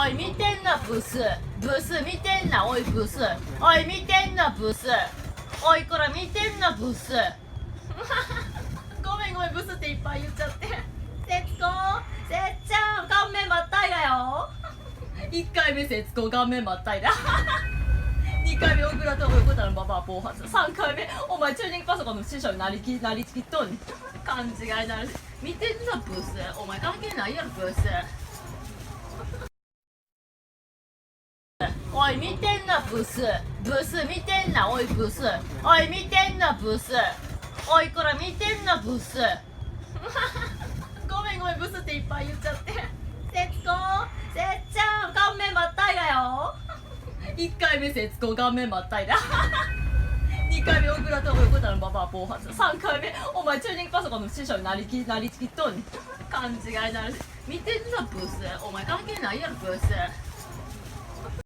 おい見てんなブス、ブス見てんな、おいブス、おい見てんなブス、おいこら見てんなブスごめんごめん、ブスっていっぱい言っちゃって。節子、せっちゃん顔面真っ平らよ1回目節子顔面真っ平ら2回目小倉と横田のババア暴発、3回目お前チューニングパソコンの師匠になりきっとんねん勘違いなる。見てんなブス、お前関係ないやろブス。おい見てんなブス、ブス見てんな、おいブス、おい見てんなブス、おいこら見てんなブスごめんごめん、ブスっていっぱい言っちゃって。節子、せっちゃん顔面真っ平らよ1回目節子顔面真っ平ら2回目小倉と横田のババア暴発、3回目お前チューニングパソコンの師匠になりきっとんねん勘違いなる。見てんなブス、お前関係ないやろブス。